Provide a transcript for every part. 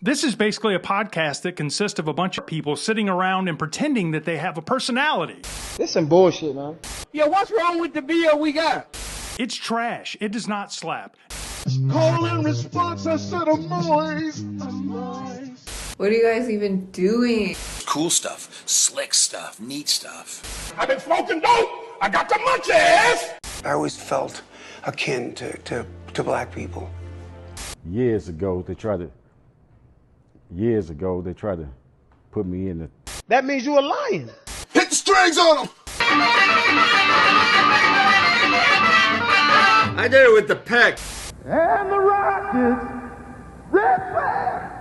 This is basically a podcast that consists of a bunch of people sitting around and pretending that they have a personality. This some bullshit, man. Yeah, what's wrong with the beer we got? It's trash. It does not slap. Call in response, I said a noise. What are you guys even doing? Cool stuff, slick stuff, neat stuff. I've been smoking dope. I got the munchies. I always felt akin to black people. Years ago, they tried to put me in the... That means you a lion. Hit the strings on them. I did it with the peck. And the Rockets, they're back.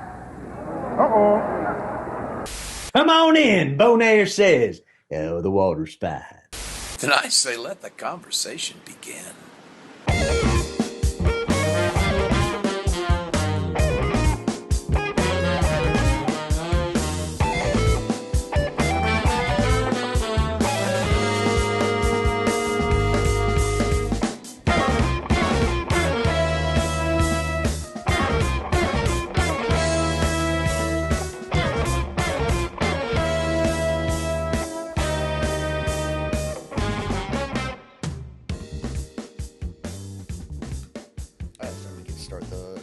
Uh-oh. Come on in, Bonaire says. Oh, the water's fine. Then I say let the conversation begin.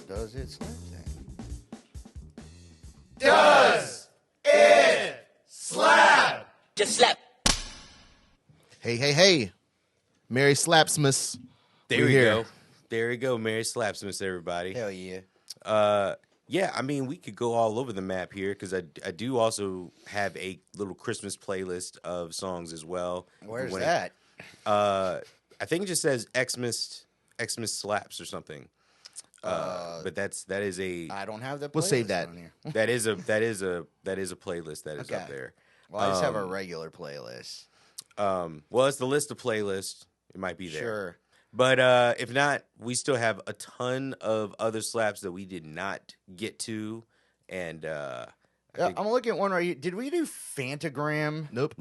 Does it slap thing? Does it slap? Just slap. Hey. Merry Slapsmas. There we go. There we go. Merry Slapsmas, everybody. Hell yeah. Yeah, I mean, we could go all over the map here because I do also have a little Christmas playlist of songs as well. Where's that? I think it just says Xmas Slaps or something. But that is a. I don't have that. We'll save that on here. that is a playlist that is up there. Well, I just have a regular playlist. Well, it's the list of playlists. It might be there. Sure. But if not, we still have a ton of other slaps that we did not get to, and I'm looking at one right here. Did we do Fantagram? Nope.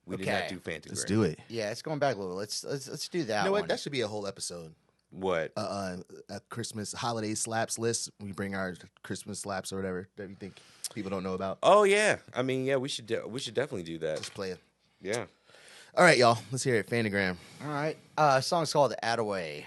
We did not do Fantagram. Let's do it. Yeah, it's going back a little. Let's do that. You know what? one. That should be a whole episode. What? A Christmas holiday slaps list. We bring our Christmas slaps or whatever that we think people don't know about. Oh yeah, I mean we should definitely do that. Just play it. Yeah. All right, y'all. Let's hear it. Fantagram. All right. Song's called Attaway.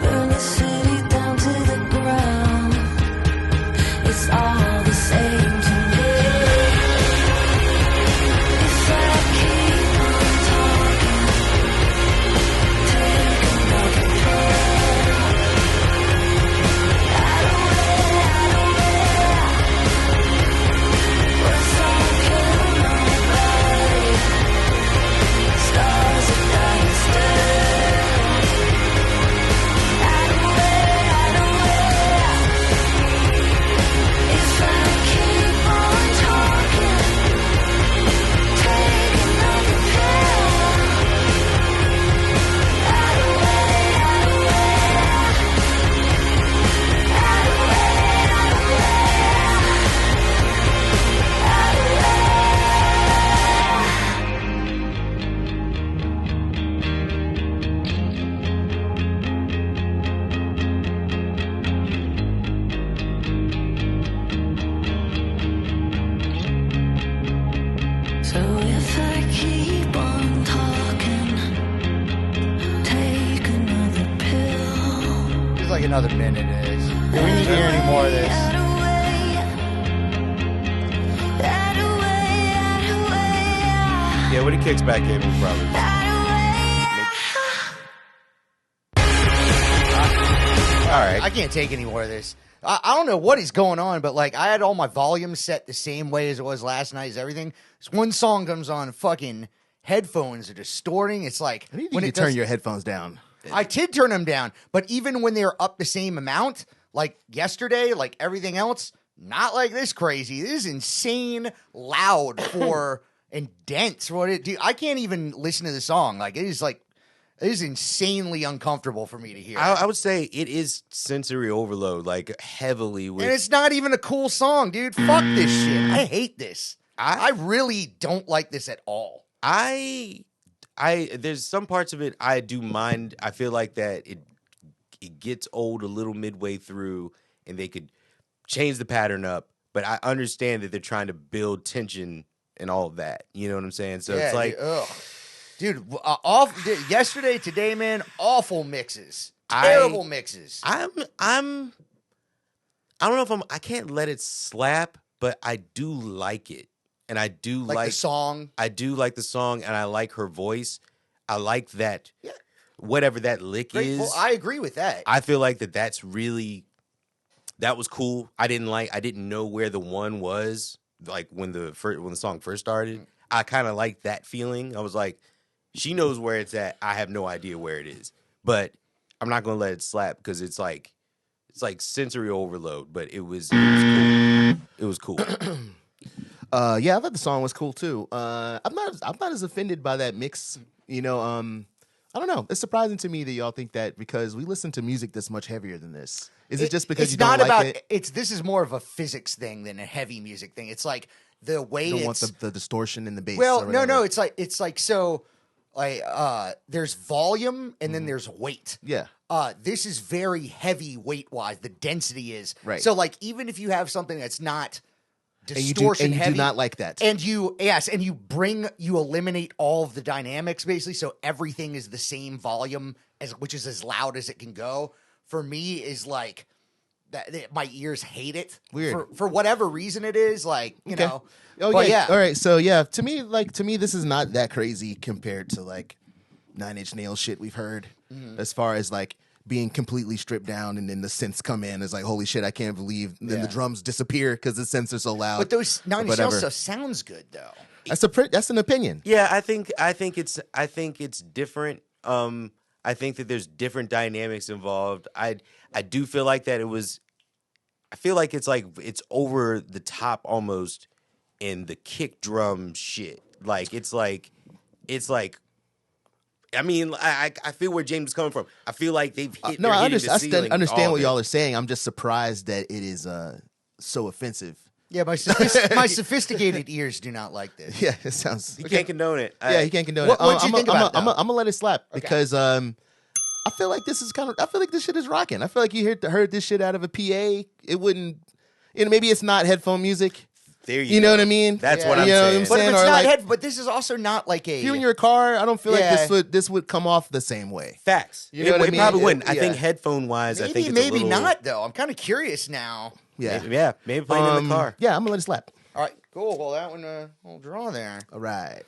Burn the city down to the ground. like another minute of this. We need to hear any more of this. Yeah, when he kicks back in, we'll probably. All right. I can't take any more of this. I don't know what is going on, but like I had all my volumes set the same way as it was last night. As everything. This one song comes on, fucking headphones are distorting. It's like I need you to turn your headphones down. I did turn them down, but even when they're up the same amount, like yesterday, like everything else, not like this crazy. This is insane loud for and dense. Dude, I can't even listen to the song. Like it is insanely uncomfortable for me to hear. I would say it is sensory overload, like heavily. And it's not even a cool song, dude. Fuck this shit. I hate this. I really don't like this at all. There's some parts of it I do mind. I feel like that it gets old a little midway through, and they could change the pattern up. But I understand that they're trying to build tension and all of that. You know what I'm saying? So it's like, dude, yesterday, today, man, awful mixes, terrible mixes. I don't know if I can't let it slap, but I do like it. And I do like the song. I do like the song, and I like her voice. I like that. Yeah. Whatever that lick is. Well, I agree with that. I feel like that was cool. I didn't know where the one was. Like when the song first started, I kind of liked that feeling. I was like, she knows where it's at. I have no idea where it is, but I'm not gonna let it slap because it's like sensory overload. But it was cool. It was cool. Yeah, I thought the song was cool too. I'm not as offended by that mix. You know, I don't know. It's surprising to me that y'all think that because we listen to music that's much heavier than this. Is it just because you don't like it? This is more of a physics thing than a heavy music thing. It's like the way you don't want the distortion in the bass. Well, no. It's like so. There's volume and then there's weight. Yeah. This is very heavy weight wise. The density is right. So like even if you have something that's not distortion and you heavy, do not like that, and you eliminate all of the dynamics basically, so everything is the same volume which is as loud as it can go. For me, is like that. My ears hate it. Weird for whatever reason it is. Like you know. Oh but yeah. All right. So yeah, to me, this is not that crazy compared to like 9 Inch Nails shit we've heard. As far as like being completely stripped down and then the synths come in, it's like holy shit, I can't believe. Then the drums disappear because the synths are so loud. But those 9 Inch Nails stuff sounds good though. That's an opinion. Yeah, I think it's different. I think that there's different dynamics involved. I do feel like that I feel like it's over the top almost in the kick drum shit. Like it's like I mean, I feel where James is coming from. I feel like they've hit no, I understand what y'all are saying. I'm just surprised that it is so offensive. Yeah, my sophisticated ears do not like this. Yeah, it sounds. He can't condone it. He can't condone it. What do you think about it? I'm gonna let it slap because I feel like this shit is rocking. I feel like you heard this shit out of a PA. It wouldn't. Maybe it's not headphone music. There you know what I mean? That's what I'm saying. But if it's not but this is also not like a. If you're in your car, I don't feel like this would come off the same way. Facts. You know what I mean? It probably wouldn't. I think headphone wise, I think it's maybe a little... not though. I'm kind of curious now. Yeah. Maybe playing in the car. Yeah, I'm gonna let it slap. All right, cool. Well, that one will draw there. All right.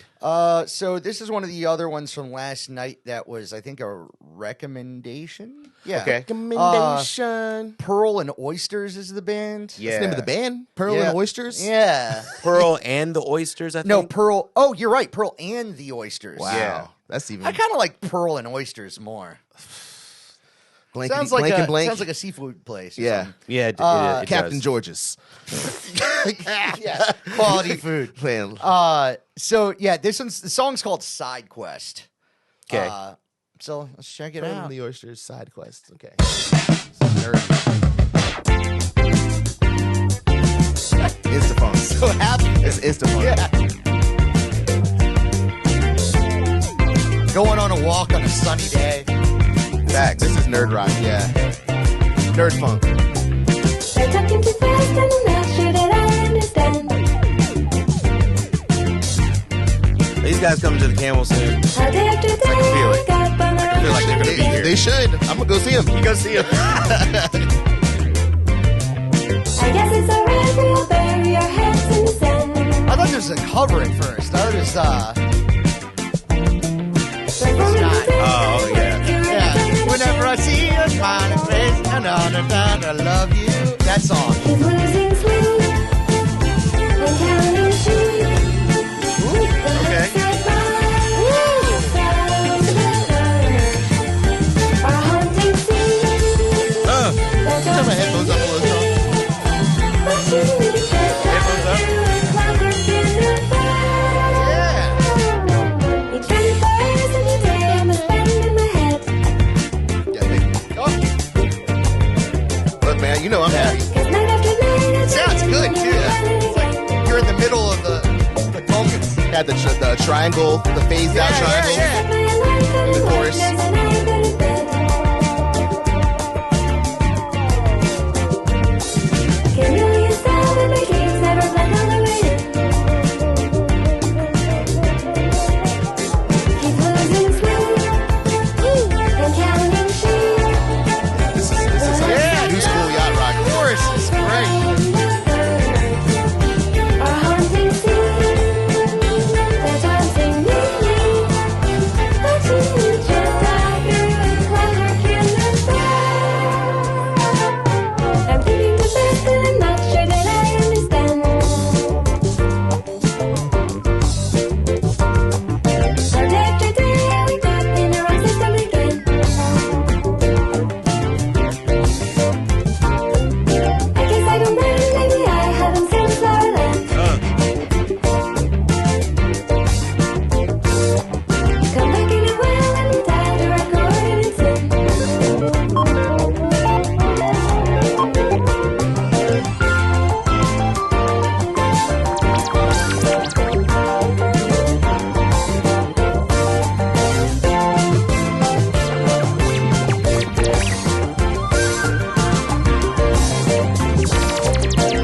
So this is one of the other ones from last night that was, I think, a recommendation. Yeah. Okay. Recommendation. Pearl and Oysters is the band. Yeah. That's the name of the band? Pearl and Oysters? Yeah. Pearl and the Oysters, I think. No, Pearl. Oh, you're right. Pearl and the Oysters. Wow. Yeah. That's even. I kind of like Pearl and Oysters more. Sounds like a seafood place. Yeah. Yeah. It Captain does. George's. Yeah. Quality food. So yeah, the song's called Side Quest. Okay. So let's check it Pearl out. and the Oysters Side Quest. Okay. Instaphone. So happy. It's Instaphone. Yeah. Going on a walk on a sunny day. Facts. This is nerd rock. Yeah. Nerd funk. They're talking too fast and I'm not sure that I understand. They these guys coming to the Camel soon? I can feel it. I can feel like they're gonna be here. They should. I'm gonna go see them. You go see them. I guess it's alright if we'll bury our heads in the sand. I thought this was a cover at first. I thought it was Oh yeah. yeah. Whenever I see your smiling face, I love you. That song. Keep losing sleep and counting sheep. Okay. Our hunting scene. Turn my headphones up a little strong. Headphones up. Look, man, you know I'm happy. Sounds good too. It's like you're in the middle of the congas. Had the triangle, the phased out triangle in the chorus. This is new school yacht rock. Chorus is great. I'm thinking the best and I'm not sure that I understand. One after day I wake up in the wrong system again. I guess I don't mind, maybe I haven't seen Flowerland. Come back in a while and tie the record and it's in.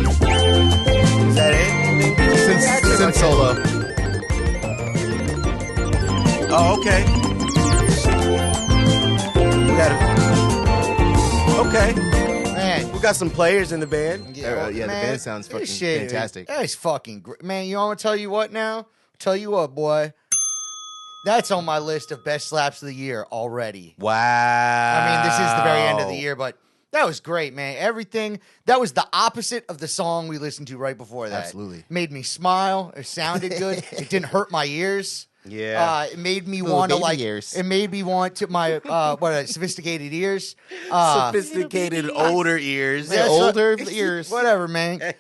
Is that it? Since solo. Oh, okay. We got it. Okay. Man. We got some players in the band. Yeah, the man, band sounds fucking this shit, fantastic. That's fucking great. Man, you want to tell you what now? Tell you what, boy. That's on my list of best slaps of the year already. Wow. I mean, this is the very end of the year, but that was great, man. Everything, that was the opposite of the song we listened to right before that. Absolutely. Made me smile. It sounded good. It didn't hurt my ears. Yeah. It made me Little want to baby like. ears. It made me want to my sophisticated ears. Sophisticated older ears. That's older what- eries. Whatever, man.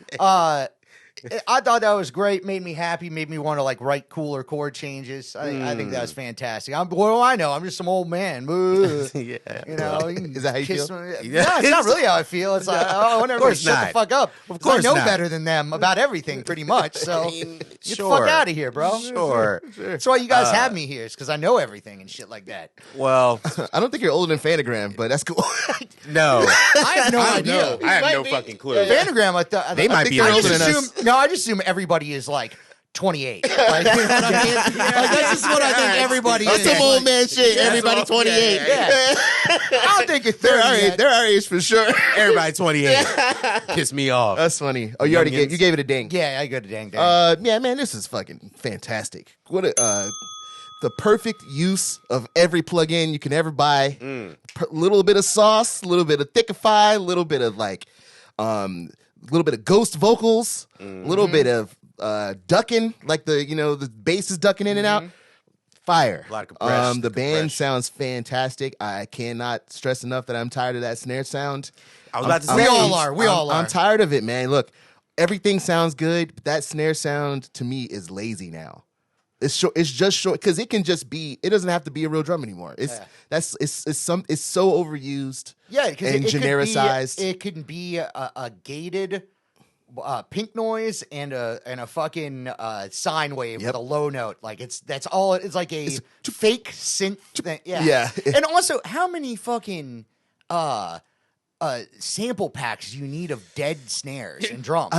I thought that was great. Made me happy. Made me want to like write cooler chord changes. I think that was fantastic. What do I know? I'm just some old man. Yeah. You know, you can Is that how you kiss feel? me. No, it's not really how I feel. It's like, I want everybody to shut the not. fuck up. Of 'Cause course I know not. better than them about everything, pretty much. So get the fuck out of here, bro. Sure. That's why you guys have me here. It's because I know everything and shit like that. Well, I don't think you're older than Fanagram, but that's cool. no. I have no I don't idea. know. I have no fucking clue. Vanagram, I thought They might be I older just than assume, us. No, I just assume everybody is like 28. Like, you know what I mean? Like, that's just what I think everybody That's is. some old man shit. Everybody 28. Yeah. I don't think you're 30 They're our age. yet. They're our age for sure. Everybody 28. Piss me off. That's funny. Oh, you already Youngins. gave it a ding. Yeah, I got a dang. Yeah, man, this is fucking fantastic. What a the perfect use of every plugin you can ever buy. Little bit of sauce, a little bit of thickify, a little bit of like, little bit of ghost vocals, a little bit of ducking, like the bass is ducking in and out. Fire. A lot of compressed. The band sounds fantastic. I cannot stress enough that I'm tired of that snare sound. I was about to say. We all are. We all are. I'm tired of it, man. Look, everything sounds good, but that snare sound to me is lazy now. It's short. It's just short because it can just be. It doesn't have to be a real drum anymore. It's it's so overused. Yeah, because and genericized. It could be a gated pink noise and a fucking sine wave with a low note. Like that's all. It's like a fake synth thing. Yeah. Yeah. And also, how many fucking sample packs you need of dead snares and drums.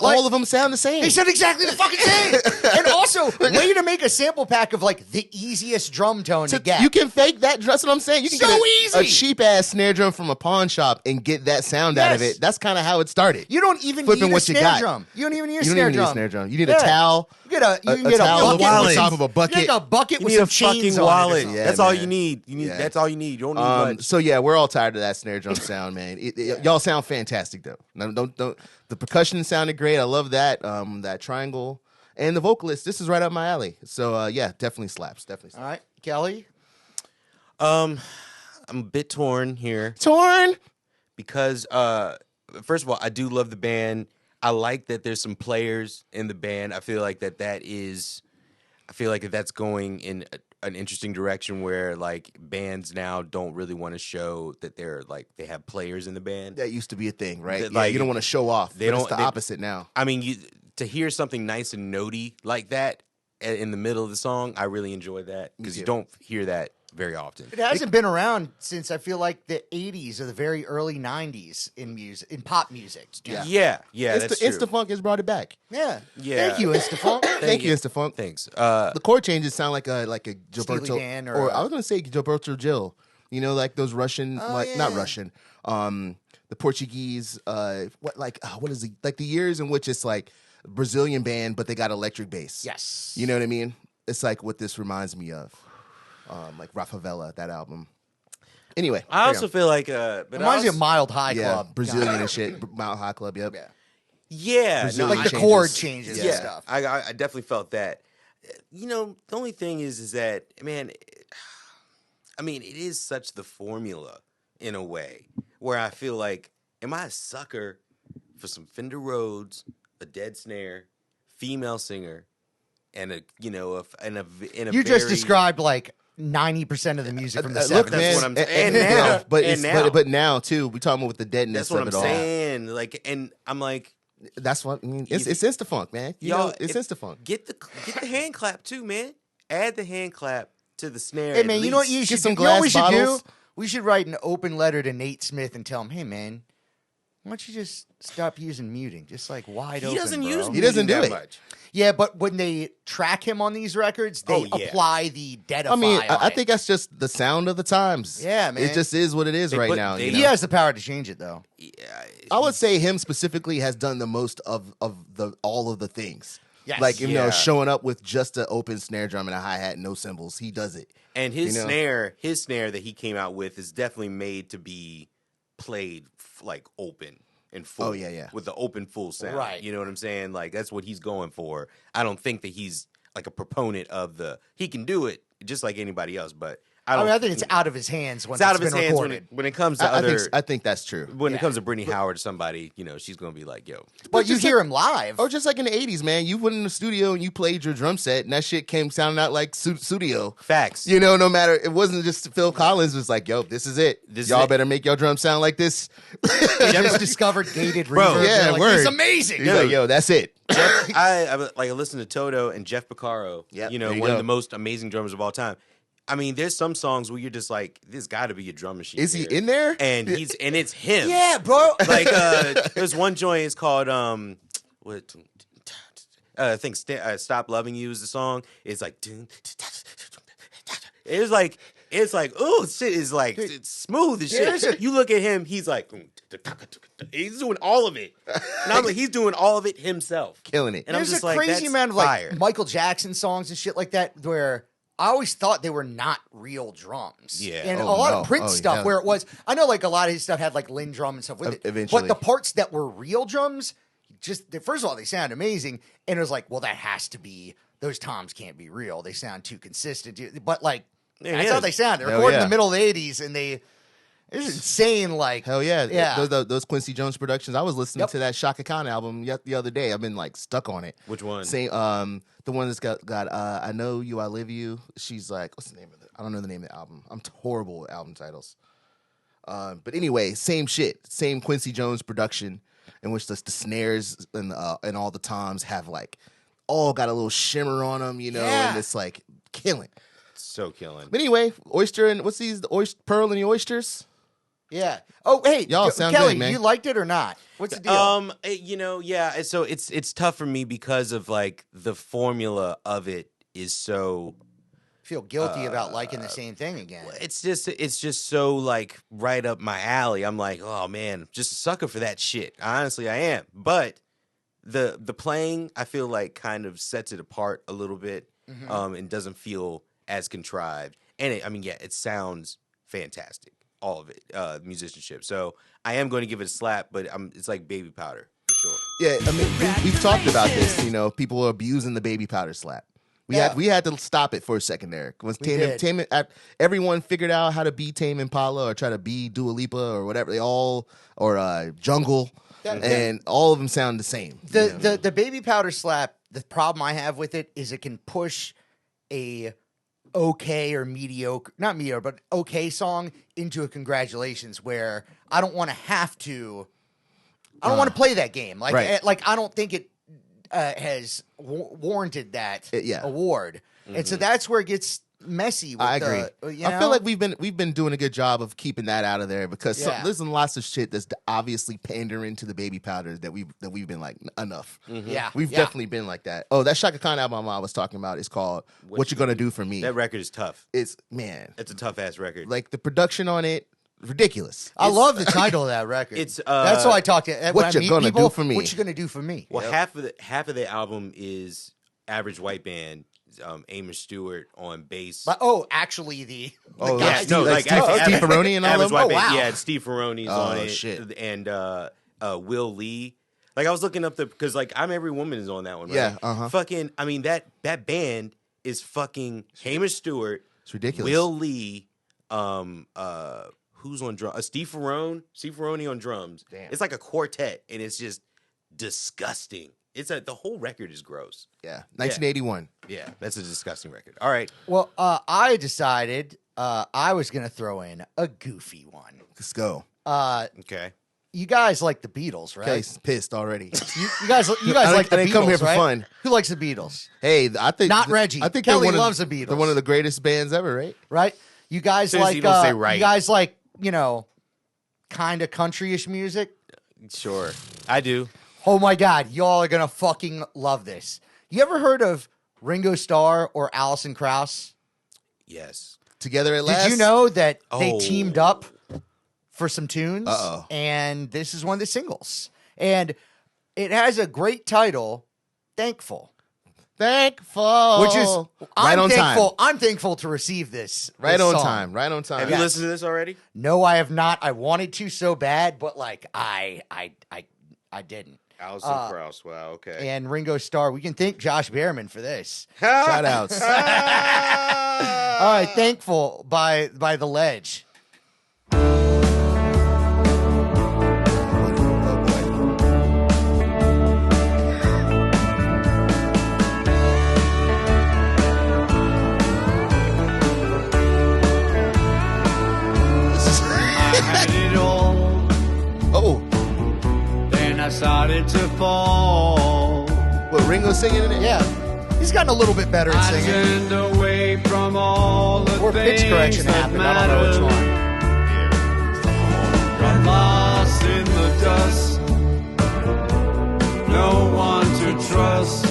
All of them sound the same. They sound exactly the fucking same. And also, way to make a sample pack of like the easiest drum tone to get. You can fake that. That's what I'm saying. You can So get easy. a cheap ass snare drum from a pawn shop and get that sound out of Yes. it. That's kind of how it started. You don't even Flipping need a what you snare got. drum. You don't even need a You snare don't even need drum. a snare drum. You need a towel. You can get a towel bucket on with top of a bucket. You get a bucket You with need some a fucking chains on it or wallet. something. Yeah, That's all man. you need. You need. Yeah. That's all you need. You don't need much. So yeah, we're all tired of that snare drum sound, man. Y'all sound fantastic though. No, don't. The percussion sounded great. I love that. That triangle and the vocalist. This is right up my alley. So yeah, definitely slaps. Definitely slaps. All right, Kelly. I'm a bit torn here Torn. because first of all, I do love the band. I like that there's some players in the band. I feel like that's going in an interesting direction where like bands now don't really want to show that they're like they have players in the band. That used to be a thing, right? That, Yeah, like, you don't want to show off. they But don't- It's the they- opposite now. I mean, to hear something nice and notey like that in the middle of the song, I really enjoy that because you don't hear that very often. It hasn't been around since I feel like the 80s or the very early 90s in music, in pop music. Yeah, that's true. Instafunk has brought it back. Yeah. Yeah. Thank you, Instafunk. Thank you, Instafunk. Thanks. The chord changes sound like a Steely Gilberto, Dan or or I was gonna say Gilberto Gil. You know, like those Russian, not yeah. Russian, the Portuguese. What is it? Like the years in which it's like Brazilian band, but they got electric bass. Yes. You know what I mean? It's like what this reminds me of, like Rafavella, that album. Anyway, I also feel like, but Reminds me of Mild High yeah, Club. Brazilian and shit. Mount High Club. Yep. Yeah. yeah, Brazilian Like the changes. chord changes and yeah, stuff. I definitely felt that. You know, the only thing is that man, I mean, it is such the formula in a way where I feel like, am I a sucker for some Fender Rhodes, a dead snare, female singer, and a You just described like 90% of the music from the 70s. Look, man, That's what I'm saying. And now. but And it's, now. but now too, we talking about with the deadness That's what of I'm it all. saying. Like, and I'm like, That's what I mean. It's Instafunk, man. You know, it's Instafunk. Get the hand clap too, man. Add the hand clap to the snare. Hey, at man, you know what least. you should some do? You know what we glass should do? bottles. We should write an open letter to Nate Smith and tell him, hey, man, why don't you just stop using muting? Just like wide open, He doesn't bro. use He doesn't do that it. much. Yeah, but when they track him on these records, they apply the deadify I mean, on I it. think that's just the sound of the times. Yeah, man. It just is what it is right now. You He know? has the power to change it, though. I would say him specifically has done the most of the all of the things. Yes. Like, you know, Yeah. showing up with just an open snare drum and a hi-hat, no cymbals. He does it. And his You know? snare that he came out with is definitely made to be played like open and full. Oh, yeah. With the open full sound. Right. You know what I'm saying? Like that's what he's going for. I don't think that he's like a proponent of he can do it just like anybody else, but I think it's out of his hands once it's out it's of his been hands recorded. when it comes to I think that's true. when it comes to Brittany Howard, somebody, you know, she's gonna be like, yo. But you just hear like- him live. Or just like in the 80s, man, you went in the studio and you played your drum set and that shit came sounding out like studio. Facts. You know, no matter, it wasn't just Phil Collins was like, yo, this is it. This is Y'all it. better make your drum sound like this. He just discovered gated Bro, reverb. yeah, They're like, word. It's amazing. He's like, yo, that's it. I listen to Toto and Jeff Beccaro. Yep, You know, there you one of go. the most amazing drummers of all time. I mean, there's some songs where you're just like, there's got to be a drum machine. Is he here. in there? And it's him. Yeah, bro. Like there's one joint. It's called what? I think "Stop Loving You" is the song. It's like it's like oh shit is like it's smooth as shit. You look at him, he's like he's doing all of it, and I'm like he's doing all of it himself, Killing it. And I'm There's just a like, crazy that's amount of fire. like Michael Jackson songs and shit like that where I always thought they were not real drums. Yeah. And Oh, a lot no. of Prince Oh, stuff yeah. where it was, I know like a lot of his stuff had like Lynn drum and stuff with it. Eventually. But the parts that were real drums, first of all, they sound amazing. And it was like, well, that has to be, those toms can't be real. They sound too consistent. But like, that's how they sound. They're Hell recorded in yeah. the middle of the 80s and it's insane. Like, Hell yeah. Yeah. Those Quincy Jones productions. I was listening to that Shaka Khan album the other day. I've been like stuck on it. Which one? Same, the one that's got I Know You, I Live You. She's like, what's the name of it? I don't know the name of the album. I'm horrible with album titles. But anyway, same shit. Same Quincy Jones production in which the snares and all the toms have like all got a little shimmer on them, you know, Yeah. and it's like killing. So killing. But anyway, oyster and what's these? The oyster, pearl and the oysters. Yeah. Oh, hey, Y'all sound Kelly, good, man. you liked it or not? What's the deal? Yeah. So it's tough for me because of like the formula of it is so. Feel guilty about liking the same thing again. It's just so like right up my alley. I'm like, oh man, just a sucker for that shit. Honestly, I am. But the playing, I feel like kind of sets it apart a little bit, and doesn't feel as contrived. And it sounds fantastic, all of it, musicianship. So I am going to give it a slap, but it's like baby powder for sure. Yeah, I mean, we've talked about this. You know, people are abusing the baby powder slap. We had to stop it for a second there. Once everyone figured out how to be Tame Impala or try to be Dua Lipa or whatever, Jungle, and all of them sound the same. The baby powder slap. The problem I have with it is it can push a okay or mediocre, not mediocre, but okay song into a congratulations where I don't want to have to. I don't want to play that game. Like I don't think it has warranted that award, and so that's where it gets messy. With I agree. I feel like we've been doing a good job of keeping that out of there because there's lots of shit that's obviously pandering to the baby powders that we've been like enough. Yeah, we've definitely been like that. Oh, that Shaka Khan album I was talking about is called "What You Gonna Do for Me." That record is tough. It's a tough ass record. Like the production on it. Ridiculous. I love the title of that record. That's why I talk to. What you gonna do for me? What you gonna do for me? Well, half of the album is Average White Band. Amos Stewart on bass. Actually, Steve Steve Ferroni and all Average them. White Band. Wow. Yeah, Steve Ferroni's on it. Shit. And Will Lee. Like I was looking up because like I'm Every Woman is on that one. Right? Yeah. Fucking. I mean that band is fucking Amos Stewart. It's ridiculous. Will Lee. Who's on drums? Steve Ferroni on drums. Damn. It's like a quartet, and it's just disgusting. The whole record is gross. Yeah, 1981. Yeah, that's a disgusting record. All right. Well, I decided I was gonna throw in a goofy one. Let's go. Okay. You guys like the Beatles, right? Okay, pissed already. You guys like the Beatles, I didn't come here for right? fun. Who likes the Beatles? Hey, I think Not Reggie. I think Kelly they're loves the Beatles. They're one of the greatest bands ever, right? Right? You guys Seriously, like you don't say right. You guys like, kind of country-ish music? Sure. I do. Oh my God, y'all are gonna fucking love this. You ever heard of Ringo Starr or Alison Krauss? Yes. Together at last. Did you know that they teamed up for some tunes? Uh-oh. And this is one of the singles. And it has a great title, Thankful. Thankful. Which is right on thankful. time. I'm thankful to receive this. Right this on song. time. Right on time. Have you listened to this already? No, I have not. I wanted to so bad, but like I didn't. Alison Krauss. Wow. Okay. And Ringo Starr. We can thank Josh Behrman for this. Shout outs. All right, Thankful by The Ledge. Started to fall. What, Ringo singing in it? Yeah. He's gotten a little bit better at singing. Turned away from all the or pitch correction happened. I don't know which one. Got lost in the dust. No one to trust.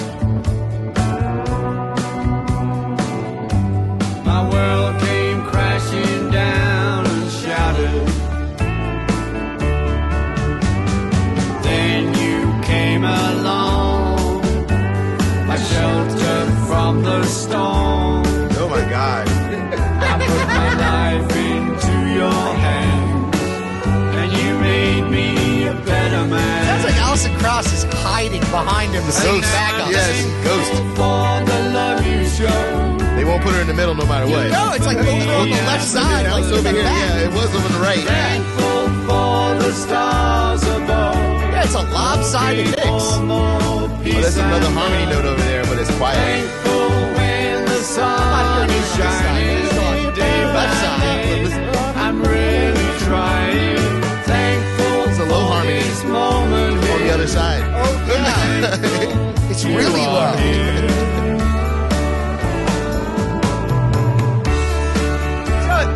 My world came crashing down and shattered. Along, my shelter from the storm. Oh my God! I put my life into your hands, and you made me a better man. Sounds like Alison Krauss is hiding behind him, singing back on Yes, Ghost. For the love you show. They won't put her in the middle no matter what. No, it's like over on the left side. That was over here. Yeah, it was over on the right. Thankful for the stars above. Yeah, it's a lopsided mix. Oh, that's another harmony note over there, but it's quiet. Thankful when the sun is shining day by day. I'm really trying. Thankful It's a low harmony this moment on the other side. Oh, yeah. It's really low.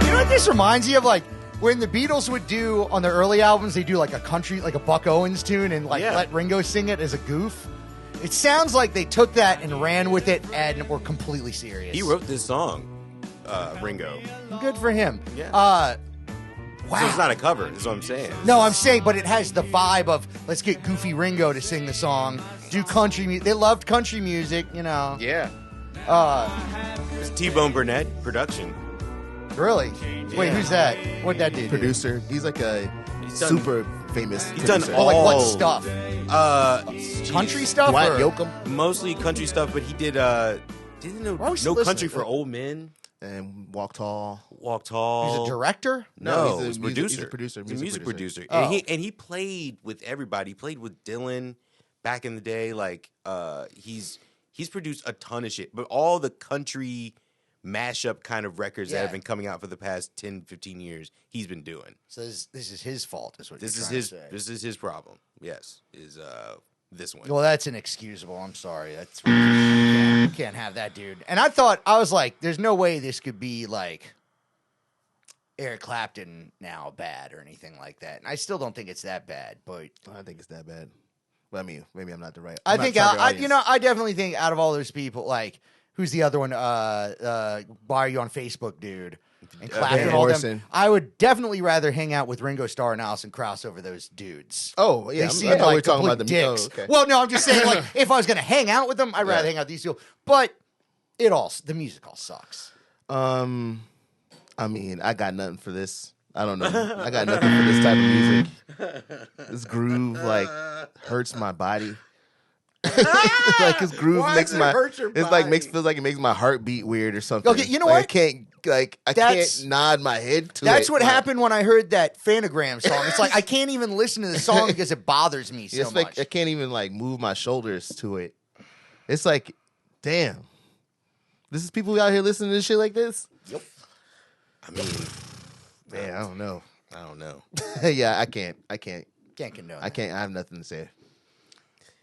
You know what this reminds you of? Like when the Beatles would do on their early albums, they do like a country, like a Buck Owens tune, and like let Ringo sing it as a goof. It sounds like they took that and ran with it and were completely serious. He wrote this song, Ringo. Good for him. Yeah. Wow. So it's not a cover, is what I'm saying. No, I'm saying, but it has the vibe of let's get Goofy Ringo to sing the song, do country music. They loved country music, you know. Yeah. It's T-Bone Burnett production. Really? Wait, who's that? What'd that do? Producer. He's like a super famous He's producer. done all. Like what stuff? Country stuff? Dwight or? Yoakam. Mostly country stuff, but he did didn't know Why was he No listening Country to for it? Old Men. And Walk Tall. Walk Tall. He's a director? No, he's he's a a music- producer. he's a producer, He's a music music producer. Oh. And he played with everybody. He played with Dylan back in the day. Like he's produced a ton of shit. But all the country mashup kind of records that have been coming out for the past 10, 15 years, he's been doing. So this is his fault, is what This you're is trying his to say. this is his problem. Yes. Is this one. Well, that's inexcusable. I'm sorry. That's you can't have that, dude. And I was like, there's no way this could be like Eric Clapton now bad or anything like that. And I still don't think it's that bad, but I think it's that bad. Well, I mean, maybe I'm not the right. I I'm not think target I audience. I definitely think out of all those people, like who's the other one? Why are you on Facebook, dude? And Clapton, Van all them. Morrison. I would definitely rather hang out with Ringo Starr and Alison Krauss over those dudes. Oh, yeah. They I seem thought we like were talking about complete the dicks. okay. Well, no, I'm just saying, like, if I was going to hang out with them, I'd rather hang out with these two. But the music all sucks. I mean, I got nothing for this. I don't know. I got nothing for this type of music. This groove like hurts my body. Like his groove Why makes does it my hurt your it's like body? feels like it makes my heart beat weird or something. Okay, you know Like, what? I That's- can't nod my head to it. That's what Like, happened when I heard that Phanogram song. It's like I can't even listen to the song because it bothers me so it's like much. I can't even like move my shoulders to it. It's like, damn. This is people out here listening to shit like this? Yep. I mean, man, I don't know. Yeah, I can't. Can't condone I can't. I have nothing to say.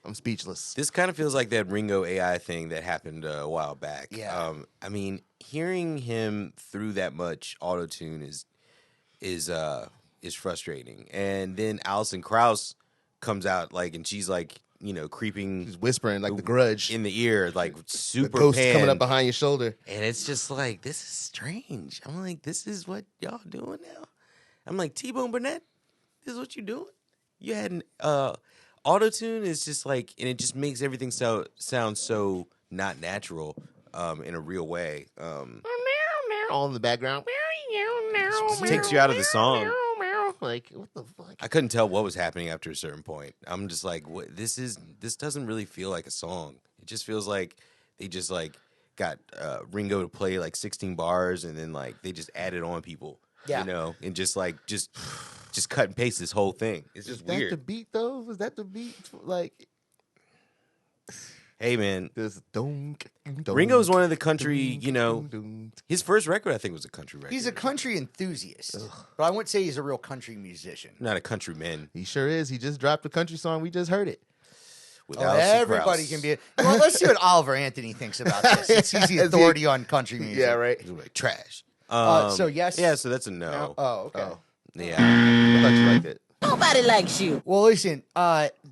I'm speechless. This kind of feels like that Ringo AI thing that happened a while back. Yeah. I mean, hearing him through that much auto-tune is frustrating. And then Alison Krauss comes out like, and she's like, you know, creeping, She's whispering like the Grudge in the ear, like The super ghost pan. coming up behind your shoulder. And it's just like, this is strange. I'm like, this is what y'all doing now? I'm like, T-Bone Burnett, this is what you doing? You had an auto-tune is just like, and it just makes everything sound so not natural in a real way. All in the background. It takes you out of the song. Like, what the fuck? I couldn't tell what was happening after a certain point. I'm just like, what? This doesn't really feel like a song. It just feels like they just like got Ringo to play like 16 bars and then like they just added on people, you know, and just cut and paste this whole thing. It's just Is that weird. the beat though? Was that the beat? Like, Hey man, this Ringo's one of the country, you know, his first record I think was a country record. He's a country enthusiast, but I wouldn't say he's a real country musician. Not a countryman. He sure is. He just dropped a country song. We just heard it. With Oh, Alison everybody Krauss. can be. Well, let's see what Oliver Anthony thinks about this. Since he's the authority on country music. Yeah, right. He's like, trash. So yes. Yeah, so that's a no. No? Oh, okay. Yeah. I thought you liked it. Nobody likes you. Well, listen.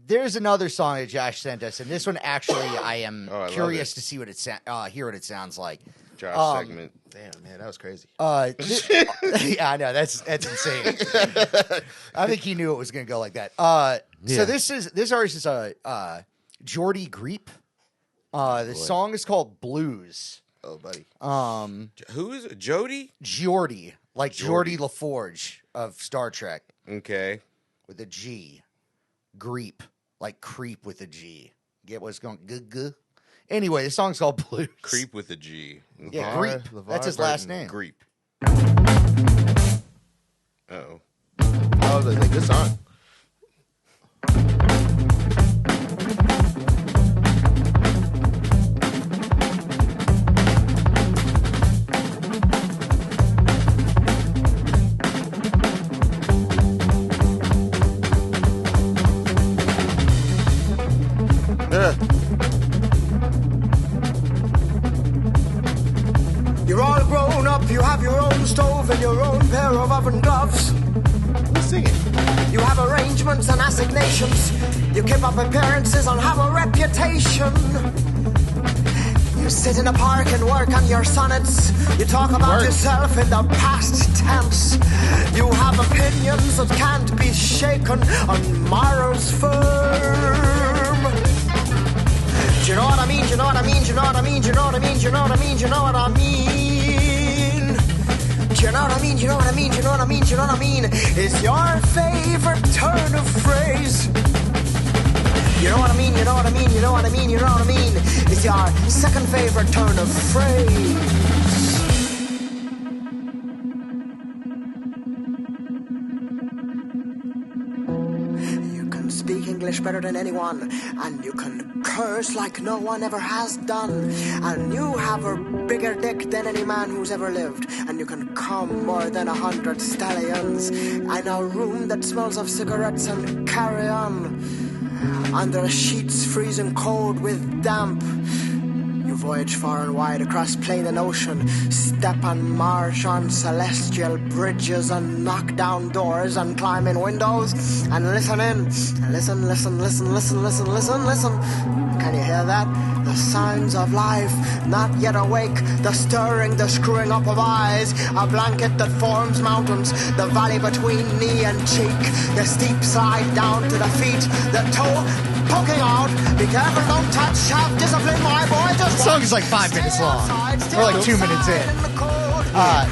There's another song that Josh sent us, and this one actually, I am love curious it. to see what hear what it sounds like. Josh segment. Damn, man, that was crazy. Yeah, I know that's insane. I think he knew it was going to go like that. So this artist is Jordy Greep. The song is called Blues. Oh, buddy. Who is it? Jody? Geordie, like Geordie LaForge of Star Trek Okay. with a G. Greep, like creep with a G. Get what's going? G. Anyway, the song's called Blues. Creep with a G. Yeah, LeVar- Greep. LeVar That's his last Burton. name. Greep. Uh-oh. Oh, that's a good song. You're all grown up If you have your own stove and your own pair of oven gloves. Sing it. You have arrangements and assignations. You keep up appearances and have a reputation. You sit in a park and work on your sonnets. You talk about yourself in the past tense. You have opinions that can't be shaken on morals firm. Do you know what I mean? Do you know what I mean? Do you know what I mean? Do you know what I mean? Do you know what I mean? Do you know what I mean? Do you know what I mean? Do you know what I mean? Do you know what I mean? Do you know what I mean? Is your favorite turn of phrase? You know what I mean? You know what I mean? You know what I mean? You know what I mean? Is your second favorite turn of phrase? Speak English better than anyone, and you can curse like no one ever has done, and you have a bigger dick than any man who's ever lived, and you can come more than 100 stallions in a room that smells of cigarettes and carry on under sheets freezing cold with damp. You voyage far and wide across plain and ocean, step on marsh on celestial bridges and knock down doors and climb in windows and listen in. Listen, listen, listen, listen, listen, listen, listen. Can you hear that? The signs of life, not yet awake, the stirring, the screwing up of eyes, a blanket that forms mountains, the valley between knee and cheek, the steep slide down to the feet, the toe poking out. Be careful, don't touch, have discipline, my boy. Just the song is like 5 minutes long. We're like 2 minutes in.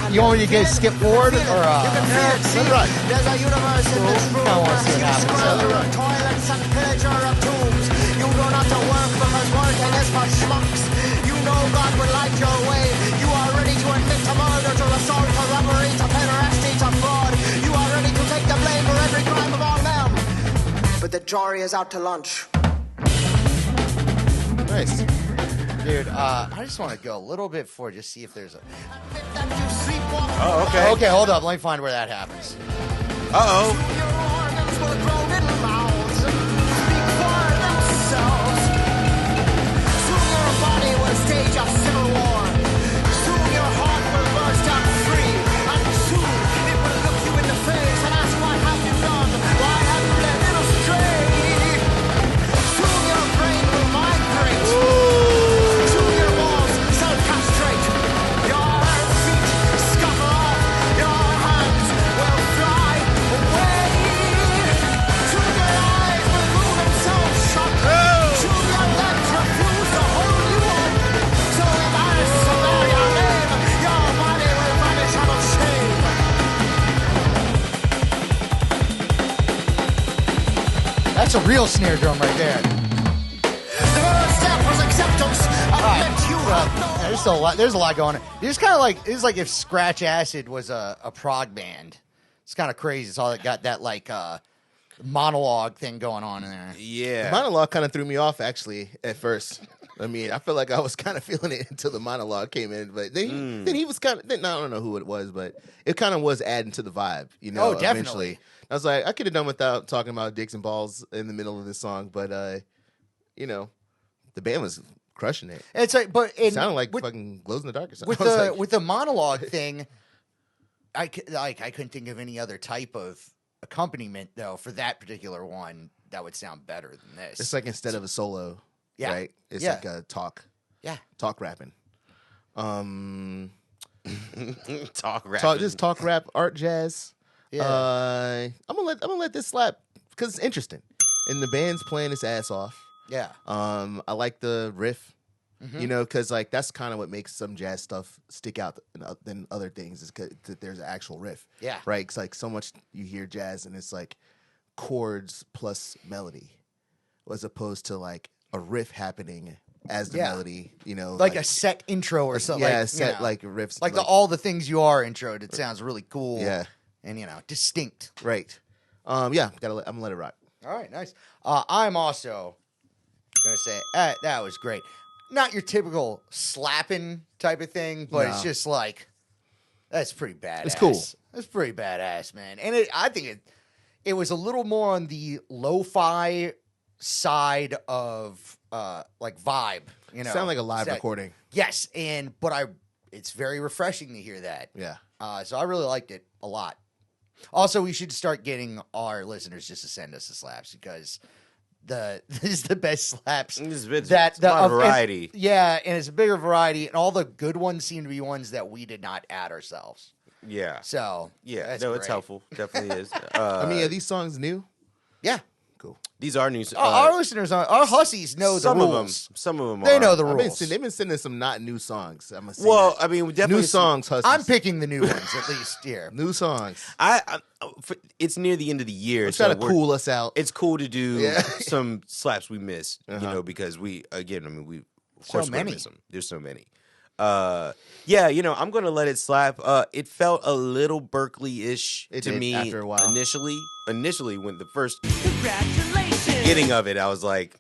You want me to get skip forward or let it run. There's a universe in this room. I want to see what happens. Toilets and pillager of tombs. You don't have to work because working is for schmucks. You know God will light your way. You are ready to admit to murder, to assault, to robbery, to pederasty, to fraud. You are ready to take the blame for every crime of all men. But the jury is out to lunch. Nice. Dude, I just want to go a little bit forward, just see if there's a... Oh, okay. Okay, hold up. Let me find where that happens. Uh-oh. Soon your body will stage a civil war. Soon your heart will burst out free. And soon it will look you in the face and ask, what have you done? Why have you led it astray? Soon your brain will migrate. Soon your walls self-castrate. Your feet scupper off. Your hands will fly away. Soon your eyes will glue themselves shut. Soon your legs refuse to hold you up. So embarrassed to bear your name, your body will vanish out of shame. That's a real snare drum right there. The first step was acceptance. Admit you have no... There's a lot going on. It's kind of like, it's like if Scratch Acid was a prog band. It's kind of crazy. It's all that got that like monologue thing going on in there. Yeah. The monologue kind of threw me off actually at first. I mean, I feel like I was kind of feeling it until the monologue came in, but then he was kind of, I don't know who it was, but it kind of was adding to the vibe, you know. Oh, definitely. Eventually. I was like, I could have done without talking about dicks and balls in the middle of this song, but you know, the band was crushing it. It's like, but It sounded like fucking Glows in the Dark or something. With the monologue thing, I couldn't think of any other type of accompaniment though for that particular one that would sound better than this. It's like instead of a solo, Yeah. right? It's Yeah. like a talk. Yeah. Talk rapping. Talk rapping. Just talk rap, art jazz. Yeah. I'm gonna let this slap because it's interesting, and the band's playing its ass off. Yeah. I like the riff, you know, because like that's kind of what makes some jazz stuff stick out than other things is that there's an actual riff. Yeah. Right. It's like so much you hear jazz and it's like chords plus melody, as opposed to like a riff happening as the melody. You know, like a set intro or something. Yeah, like, set you know, like riffs, like the All the Things You Are intro. It sounds really cool. Yeah. And distinct. Right. I'm gonna let it rock. All right, nice. I'm also gonna say that was great. Not your typical slapping type of thing, but it's just like that's pretty badass. It's cool. That's pretty badass, man. And I think it was a little more on the lo-fi side of like vibe. You know, Sound like a live recording. Yes, but I it's very refreshing to hear that. Yeah. So I really liked it a lot. Also, we should start getting our listeners just to send us the slaps because this is the best slaps. It's a lot of variety. Yeah, and it's a bigger variety, and all the good ones seem to be ones that we did not add ourselves. Yeah. So yeah, that's no, great. it's helpful. Definitely is. I mean, are these songs new? Yeah. Cool. These are new. Our listeners, our hussies know the some rules. Some of them They are. know the rules. They've been sending some not new songs. I'm gonna say Well, that. I mean, definitely new songs. Hussies. I'm picking the new ones at least here. New songs. It's near the end of the year. Try to cool us out. It's cool to do Yeah. some slaps we missed, you know, because we of course many. we're miss them. There's so many. Yeah, you know, I'm gonna let it slap. It felt a little Berkeley-ish It to did me after a while. Initially, when the first beginning of it, I was like,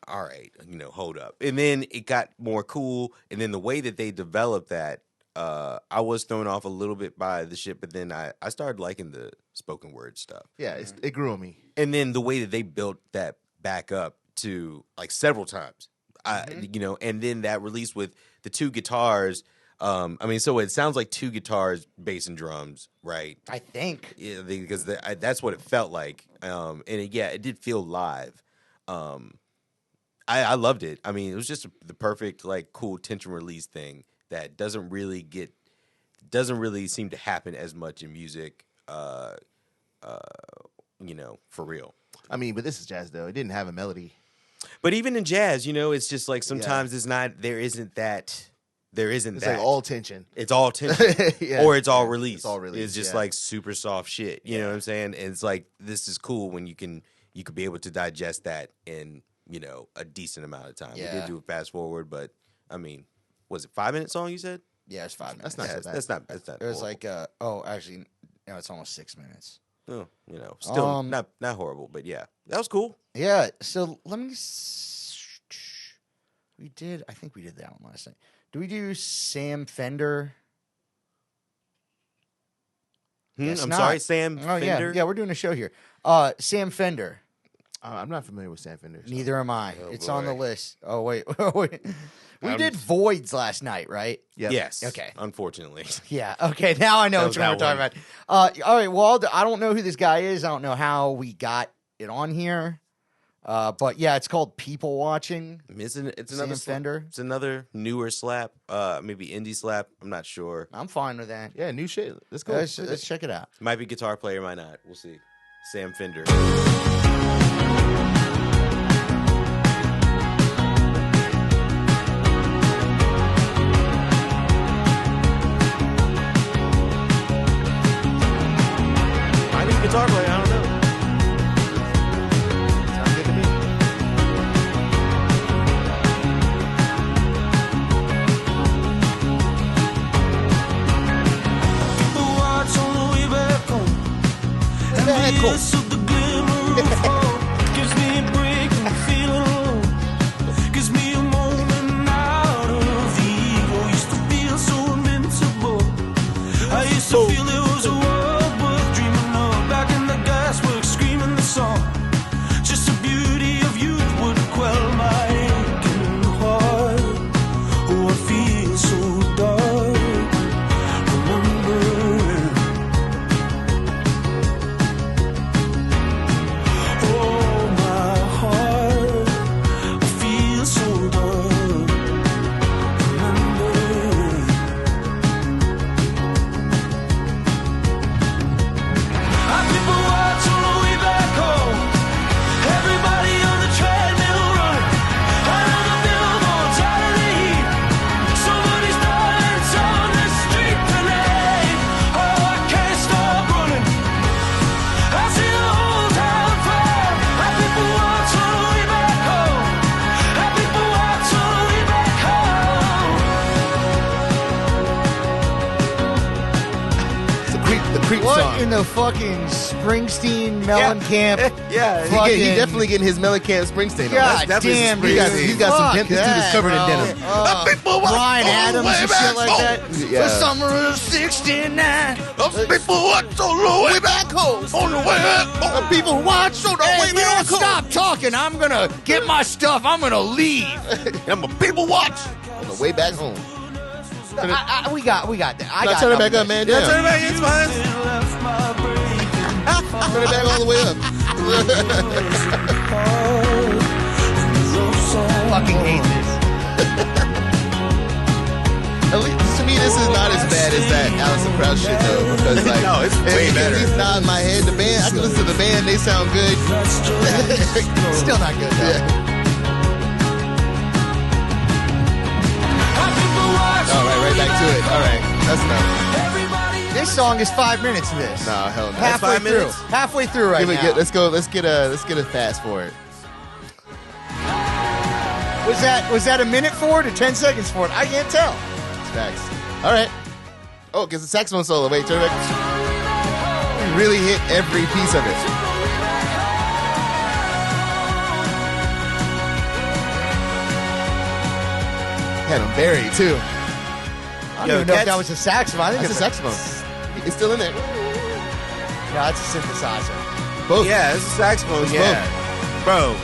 all right, you know, hold up. And then it got more cool. And then the way that they developed that, I was thrown off a little bit by the shit, but then I started liking the spoken word stuff. Yeah, it grew on me. And then the way that they built that back up to like several times, you know, and then that release with the two guitars. I mean, so it sounds like two guitars, bass and drums, right? I think. Yeah, because that's what it felt like. And it did feel live. I loved it. I mean, it was just the perfect, like, cool tension release thing that doesn't really seem to happen as much in music, you know, for real. I mean, but this is jazz though. It didn't have a melody. But even in jazz, you know, it's just like sometimes there isn't that. It's like all tension. It's all tension. Yeah. Or it's all release. It's all release, It's just yeah. like super soft shit. You know what I'm saying? And it's like, this is cool when you could be able to digest that in, you know, a decent amount of time. Yeah. We did do a fast forward, but I mean, was it 5-minute song you said? Yeah, it's 5 minutes. That's not so bad. That's not It was horrible. like, actually, no, it's almost 6 minutes. Oh, you know, still not horrible, but yeah. That was cool. Yeah, so let me. I think we did that one last night. Do we do Sam Fender? Guess I'm not. sorry, Sam Oh, Fender? yeah, we're doing a show here. Sam Fender. I'm not familiar with Sam Fender. So. Neither am I. Oh, It's on the boy. list. Oh, wait. We did Voids last night, right? Yep. Yes. Okay. Unfortunately. Yeah. Okay. Now I know That which was one we're that talking about. All right. Well, I don't know who this guy is. I don't know how we got it on here. But yeah, it's called People Watching. It's another Sam Fender. It's another newer slap, maybe indie slap. I'm not sure. I'm fine with that. Yeah, new shit. Let's go. Let's check it out. Might be guitar player, might not. We'll see. Sam Fender. Might be guitar player. I don't know. Sounds good to me. What in the fucking Springsteen Mellencamp? Yeah, he definitely getting his Mellencamp Springsteen on. God That's definitely damn, some dude. Springsteen. He's got some Fuck pimp. This dude is that, covered in bro. denim. Brian Adams and shit like that. Yeah. The summer of '69. People watch on the way back home. On the way back. People watch on the Hey, way if you don't back home. stop talking, I'm gonna get my stuff. I'm gonna leave. I'm a people watch. On the way back home. We got that. I got turn it back nothing up, man. Yeah, Damn. turn it back. It's fine. Turn it back all the way up. Fucking hate this. At least to me, this is not as bad as that Alison Krauss shit, though. Because like, No, it's way better. At least not in my head. The band, I can listen to the band. They sound good. Still not good, though. Yeah. All right, right back to it. All right, that's enough. This song is 5 minutes of this. Nah, hell no. Halfway 5 through. minutes? Halfway through right now. Let's get a fast forward. Was that a minute for it or 10 seconds for it? I can't tell. It's facts. All right. Oh, because the saxophone solo. Wait, turn it back. We really hit every piece of it. Had him buried too. I don't even know if that was a saxophone. I think That's a saxophone. It's still in there. No, it's a synthesizer. Both. Yeah, it's a saxophone. It's Yeah, bro.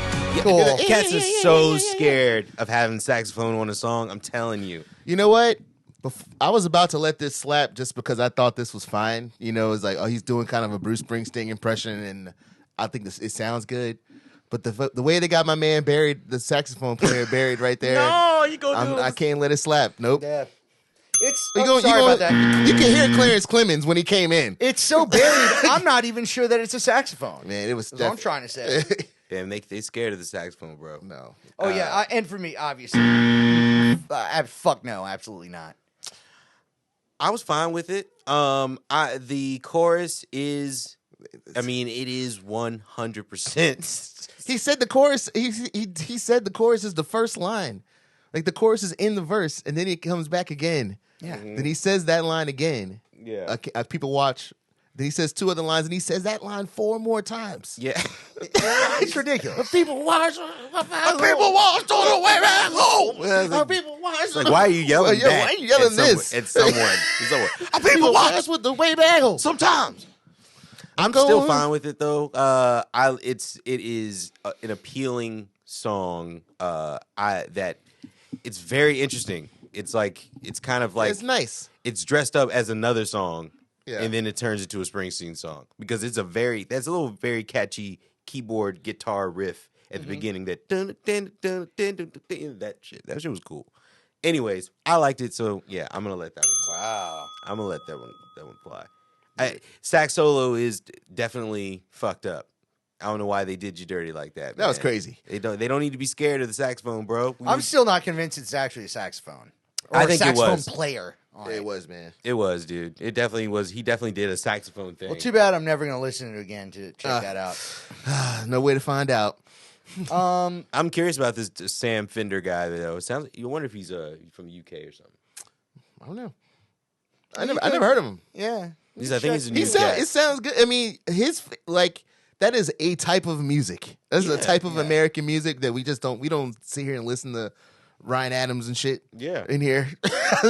Cool. Cats is so scared of having saxophone on a song. I'm telling you. You know what? I was about to let this slap just because I thought this was fine. You know, it's like, oh, he's doing kind of a Bruce Springsteen impression, and I think it sounds good. But the way they got my man buried, the saxophone player buried right there. No, you go do it. I can't let it slap. Nope. Yeah. It's Sorry about that. You can hear Clarence Clemens when he came in. It's so buried, I'm not even sure that it's a saxophone. Man, it was. That's what I'm trying to say. Damn, they scared of the saxophone, bro. No. Oh, yeah. And for me, obviously. Fuck no, absolutely not. I was fine with it. The chorus is, I mean, it is 100%. He said the chorus. He said the chorus is the first line. Like the chorus is in the verse, and then he comes back again. Yeah. Then he says that line again. Yeah. People watch. Then he says 2 other lines, and he says that line 4 more times. Yeah. It's ridiculous. People watch. People watch all the way back home. People watch. Like, why are you yelling that? Why are you yelling this? At someone. People watch with the way back home. sometimes. I'm still fine with it though. It is an appealing song. That it's very interesting. It's kind of like It's nice. It's dressed up as another song, Yeah. and then it turns into a Springsteen song because it's that's a little very catchy keyboard guitar riff at the beginning. That that shit was cool. Anyways, I liked it, so yeah, I'm gonna let that one fly. Wow. I'm gonna let that one fly. Sax solo is definitely fucked up. I don't know why they did you dirty like that. That was man. crazy. They don't need to be scared of the saxophone, bro. I'm still not convinced it's actually a saxophone. Or I think a it saxophone was. player. It was, man. It was, dude. It definitely was. He definitely did a saxophone thing. Well, too bad I'm never going to listen to it again to check that out. No way to find out. I'm curious about this Sam Fender guy though. It sounds. You wonder if he's from the UK or something. I don't know. I never heard of him. Yeah. I think he's a new It cat. sounds good. I mean, that is a type of music. That's a type of American music that we don't sit here and listen to Ryan Adams and shit. Yeah. In here.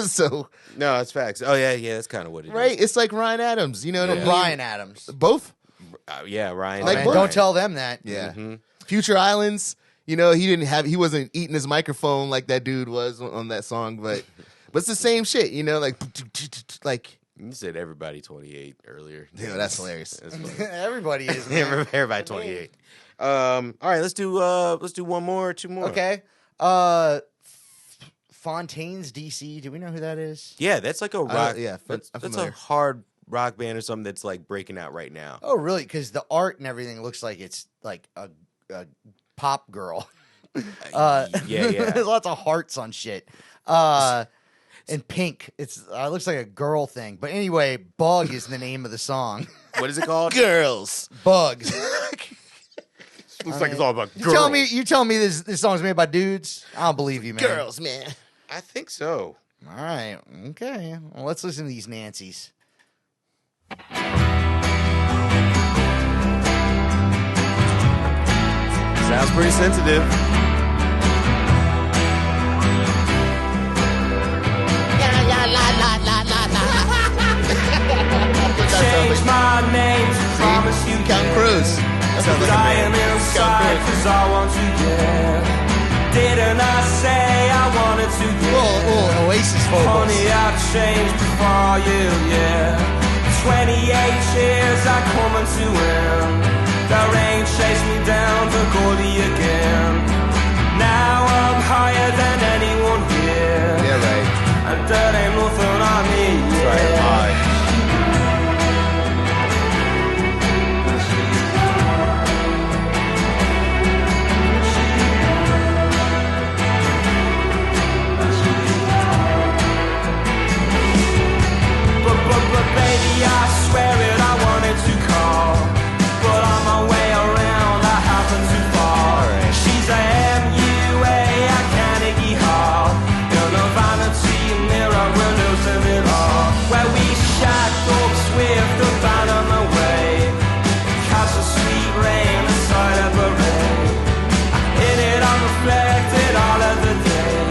So No, it's facts. Oh yeah, that's kind of what it is. right, it's like Ryan Adams. You know what I mean? Ryan Adams. Both. Yeah, Ryan. Like Adams. both. Don't tell them that. Yeah. Mhm. Future Islands. You know, he wasn't eating his microphone like that dude was on that song, but it's the same shit. You know, like You said everybody 28 earlier. Dude, that's hilarious. That's funny. Everybody is. Man. Everybody 28. All right, let's do one more, 2 more. Okay. Fontaine's DC. Do we know who that is? Yeah, that's like a rock. yeah, that's I'm a familiar. hard rock band or something that's like breaking out right now. Oh, really? Because the art and everything looks like it's like a pop girl. Yeah. There's lots of hearts on shit. And pink. It looks like a girl thing. But anyway, Bug is the name of the song. What is it called? Girls. Bugs. Looks like it's all about girls. You tell me this song's made by dudes? I don't believe you, man. Girls, man. I think so. All right. Okay. Well, let's listen to these Nancys. Sounds pretty sensitive. Change my name, promise you Count Cruz. I'm dying inside, cause I want you dead. Didn't I say I wanted to give? Oasis vocals. Honey, I've changed for you, yeah. 28 years I coming to end. The rain chased me down to Gordy again. Now I'm higher than anyone here. Yeah, right. And that ain't nothing on me, yeah. Right, high. But baby, I swear it, I wanted to call. But on my way around, I happened too far. She's a MUA, I Carnegie Hall. In a vanity mirror, we're losing it all. Where we shacked up swift, the band on the way. Cast a sweet rain, the side of a ray. In it, I reflected all of the day.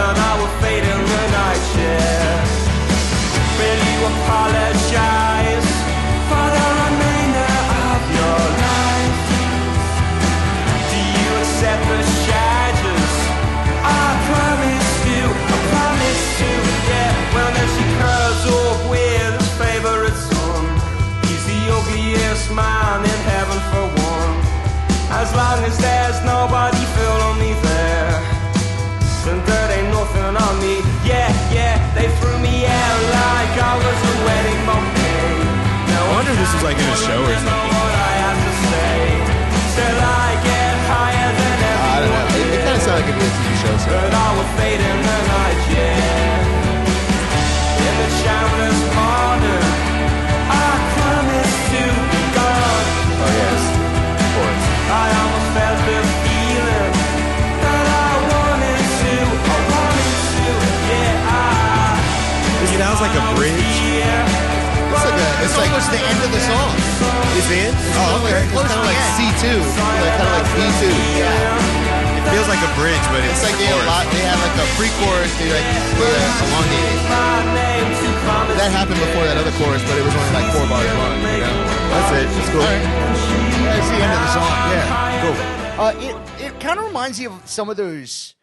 And I will fade in the night, yeah. Will you apologize for the remainder of your life? Do you accept the charges? I promise to, yeah. Well, then she curls up with his favorite son. He's the ugliest man in heaven for one. As long as there's nobody feeling me there, then there ain't nothing on me. Yeah, they threw me out like I was a wedding bouquet. Now I wonder if this is like in a show or something. What I have to say, till I get higher than everyone. I don't know. It kind of sounds like it'd be a TV show. So. But I will fade in the night, yeah. In the Chandler's corner, I promise to be gone. Oh yes, of course. I almost felt the feeling that I wanted to, yeah. It sounds like a bridge. It's almost the end of the song. It's in? Oh, okay. It's kind of like C2, kind of like B2. It feels like a bridge, but it's like they had like a pre-chorus, they like elongated. That happened before that other chorus, but it was only like 4 bars long. You know? That's it. It's cool. That's the end of the song. Yeah, cool. It kind of reminds you of some of those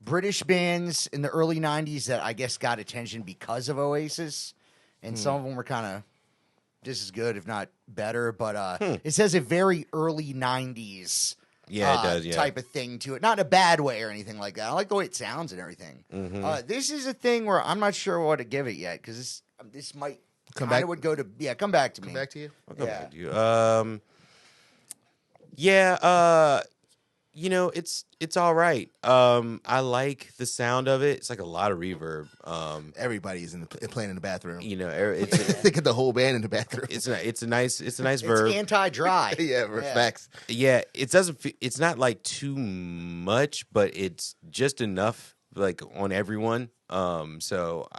British bands in the early 90s that I guess got attention because of Oasis. And some of them were kind of just as good, if not better. But it says a very early 90s it does, type of thing to it. Not in a bad way or anything like that. I like the way it sounds and everything. This is a thing where I'm not sure what to give it yet because this might come back. back. Would go to come back to me. Come back to you. I'll come back to you. You know, it's all right. I like the sound of it. It's like a lot of reverb. Everybody's playing in the bathroom. You know, they get the whole band in the bathroom. It's a nice verb. It's anti-dry. Facts. Yeah, it doesn't. It's not like too much, but it's just enough, like on everyone. So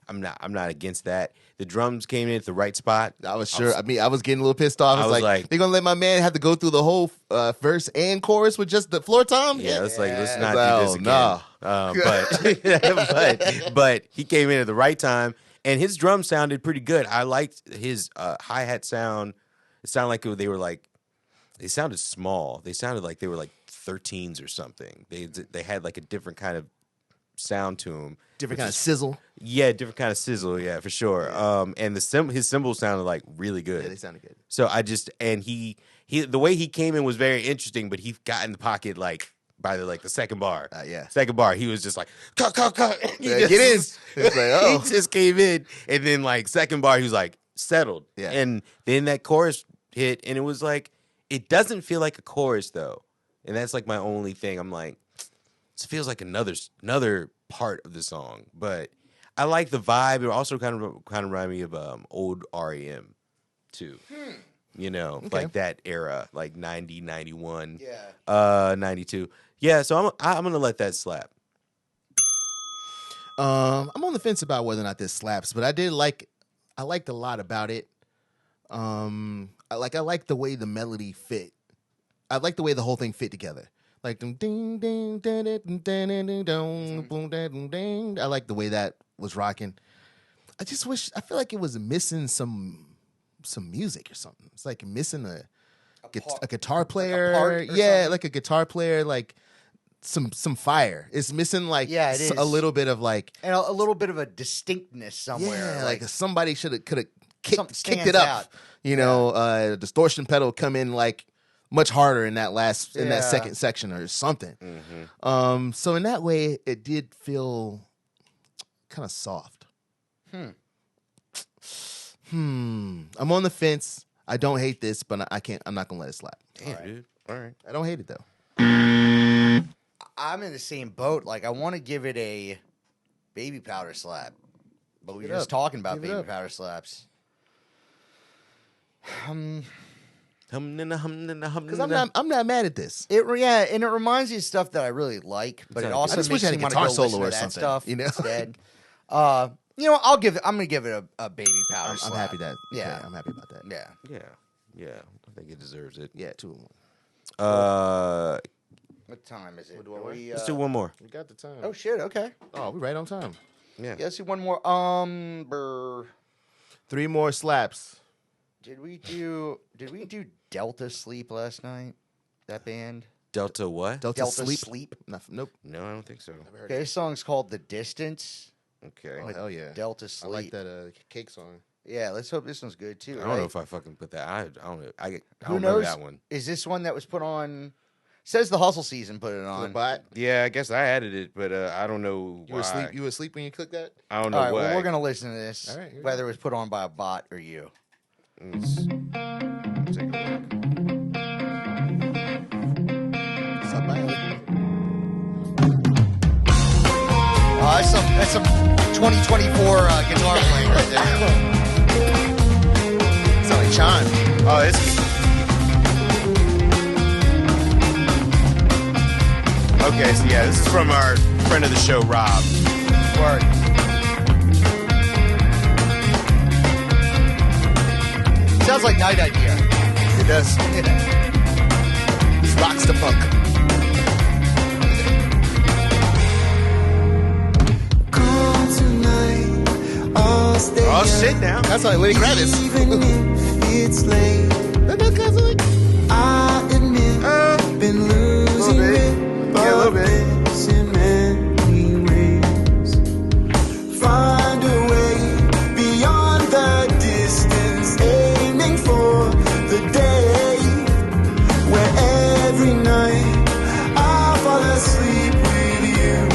I'm not against that. The drums came in at the right spot. I was sure. I was getting a little pissed off. I was like, they're gonna let my man have to go through the whole verse and chorus with just the floor tom? Yeah, it's like let's not do this again. But he came in at the right time, and his drum sounded pretty good. I liked his hi-hat sound. It sounded like they sounded small. They sounded like they were like 13s or something. They had like a different kind of sound to them. Different kind of sizzle. Yeah, different kind of sizzle. Yeah, for sure. And his cymbals sounded like really good. Yeah, they sounded good. So he the way he came in was very interesting, but he got in the pocket like by the second bar. Second bar, he was just like cut. Get in. It's like, oh. He just came in, and then like second bar, he was like settled. Yeah. And then that chorus hit, and it was like it doesn't feel like a chorus though, and that's like my only thing. I'm like, this feels like another part of the song, but I like the vibe. It also kind of remind me of old REM too. You know, like that era, like 90, 91, 92. Yeah, so I'm gonna let that slap. I'm on the fence about whether or not this slaps, but I liked a lot about it. I like the way the melody fit. I like the way the whole thing fit together. Like ding ding ding ding ding ding ding boom ding ding. I like the way that was rocking. I feel like it was missing some music or something. It's like missing a guitar player. Like a guitar player. Like some fire. It's missing like it is. a little bit of like and a little bit of a distinctness somewhere. Yeah, like somebody could have kicked stands it up. out. You know, distortion pedal come in like much harder in that second section or something. Mm-hmm. So in that way, it did feel kind of soft. I'm on the fence. I don't hate this, but I'm not gonna let it slap. Damn, dude. All right. I don't hate it though. I'm in the same boat. Like, I want to give it a baby powder slap, but we were just talking about baby powder slaps. Because I'm not mad at this. And it reminds you of stuff that I really like, but it also makes me want to go listen to that stuff instead. I'm gonna give it a baby powder slap. I'm happy that. Yeah, I'm happy about that. Yeah. I think it deserves it. Yeah, 2 and 1. What time is it? Let's do one more. We got the time. Oh shit! Okay. Oh, we're right on time. Yeah. Let's do one more. 3 more slaps. Did we do Delta Sleep last night? That band? Delta what? Delta Sleep? Nope. No, I don't think so. Okay, this song's called The Distance. Okay. Oh, hell yeah. Delta Sleep. I like that Cake song. Yeah, let's hope this one's good too. I don't know if I fucking put that. I don't know. I Who don't know knows? that one. Is this one that was put on? Says the Hustle Season put it on. Yeah, I guess I added it, but I don't know why. You were asleep when you clicked that? I don't know All right, why. well, we're gonna listen to this, All right, here we whether it was put on by a bot or you. Let's take a look. That's some 2024 guitar playing right there. It's like Chime. Oh, it's. Okay, so yeah, this is from our friend of the show, Rob. Word. Sounds like Night Idea. It does. He rocks the funk. Oh, shit now. That's like Lenny Kravitz. Even if it's late, I admit I've been losing it. Yeah, a little bit. In many ways, find a way beyond the distance, aiming for the day where every night I fall asleep with you.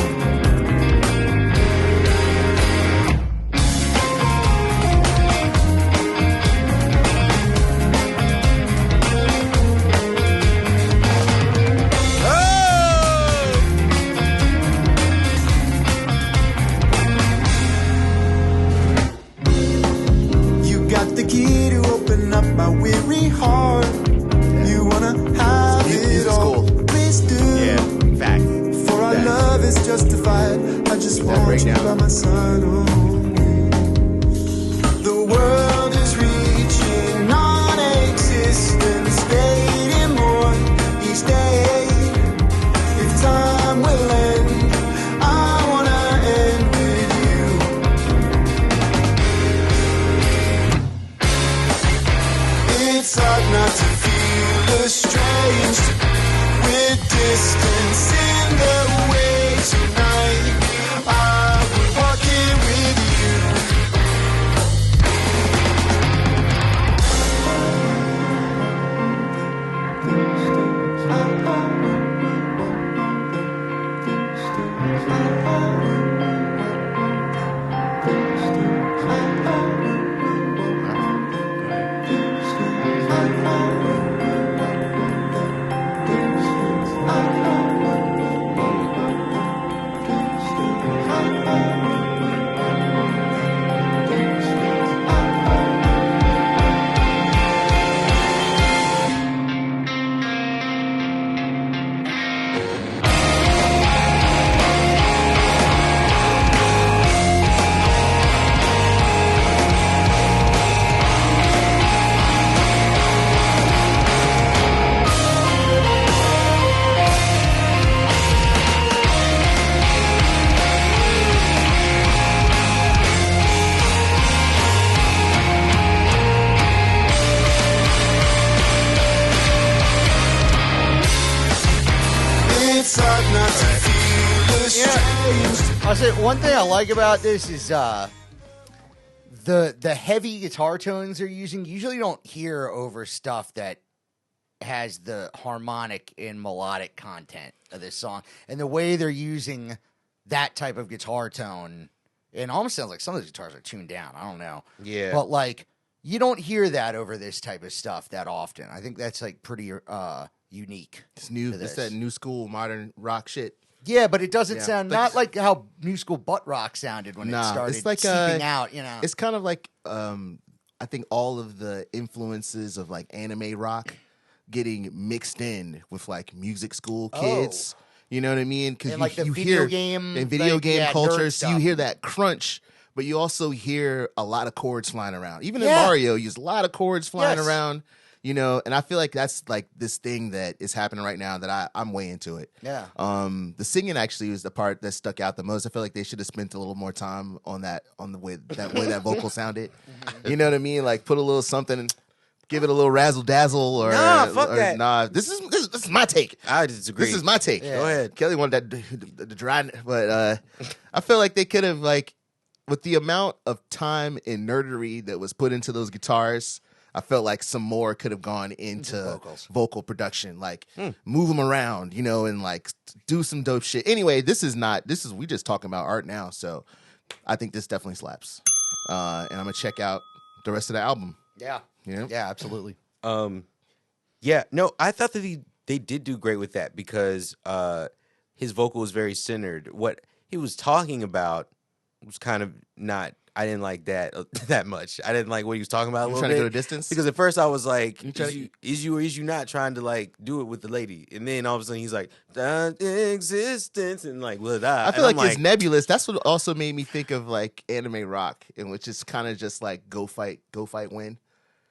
say one thing I like about this is the heavy guitar tones they're using. Usually, you don't hear over stuff that has the harmonic and melodic content of this song, and the way they're using that type of guitar tone, it almost sounds like some of the guitars are tuned down. I don't know, but like you don't hear that over this type of stuff that often. I think that's like pretty unique. It's new. It's that new school modern rock shit. Yeah, but it doesn't sound not like how new school butt rock sounded when it started it's like, seeping out. You know, it's kind of like I think all of the influences of like anime rock getting mixed in with like music school kids. You know what I mean? Because like the you video hear game, in video like, game culture, nerd so you stuff. hear that crunch, but you also hear a lot of chords flying around. Even in Mario, you use a lot of chords flying around. You know, and I feel like that's like this thing that is happening right now that I'm way into it. Yeah. The singing actually was the part that stuck out the most. I feel like they should have spent a little more time on that, on the way that vocal sounded. You know what I mean? Like put a little something and give it a little razzle dazzle or fuck that. Nah, this is my take. I disagree. This is my take. Go ahead. Kelly wanted that the dry, but I feel like they could have like with the amount of time and nerdery that was put into those guitars. I felt like some more could have gone into vocal production, like move them around, you know, and like do some dope shit. Anyway, we just talking about art now, so I think this definitely slaps. And I'm gonna check out the rest of the album. Yeah. You know? Yeah, absolutely. Yeah, no, I thought that they did do great with that because his vocal was very centered. What he was talking about was kind of not. I didn't like that much. I didn't like what he was talking about a little trying bit. to go to distance? Because at first I was like, is you or is you not trying to like do it with the lady? And then all of a sudden he's like, existence and like, well, I feel like it's nebulous. That's what also made me think of like anime rock, in which is kind of just like go fight, win.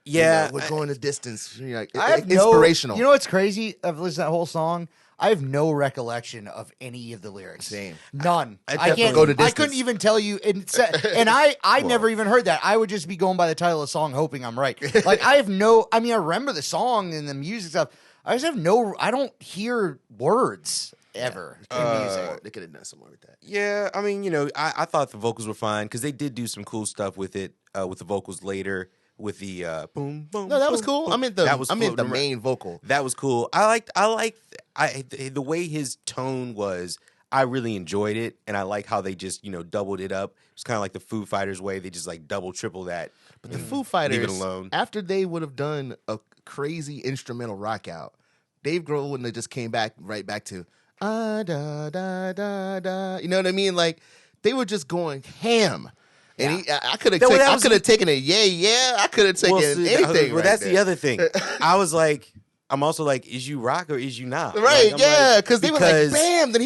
Yeah, you know, we're going the distance. You know, I have inspirational. You know what's crazy? I've listened to that whole song. I have no recollection of any of the lyrics. Same. None. I can't go to I distance. couldn't even tell you. And I never even heard that. I would just be going by the title of the song, hoping I'm right. Like I have no. I mean, I remember the song and the music stuff. I just have no. I don't hear words ever in music. They could have done some more with that. Yeah, I mean, you know, I thought the vocals were fine because they did do some cool stuff with it, with the vocals later. With the boom boom. No, that was boom, cool. boom. I meant the Remember, main vocal. That was cool. I liked the way his tone was. I really enjoyed it, and I like how they just doubled it up. It's kind of like the Foo Fighters way. They just like double triple that. But the Foo Fighters, leave it alone. After they would have done a crazy instrumental rock out, Dave Grohl wouldn't have just came back right back to da da da da. You know what I mean? Like they were just going ham. And I could have taken it. Yeah. I could have taken anything. Well, that's the other thing. I'm also like, is you rock or is you not? Right? Because they were like, bam. Then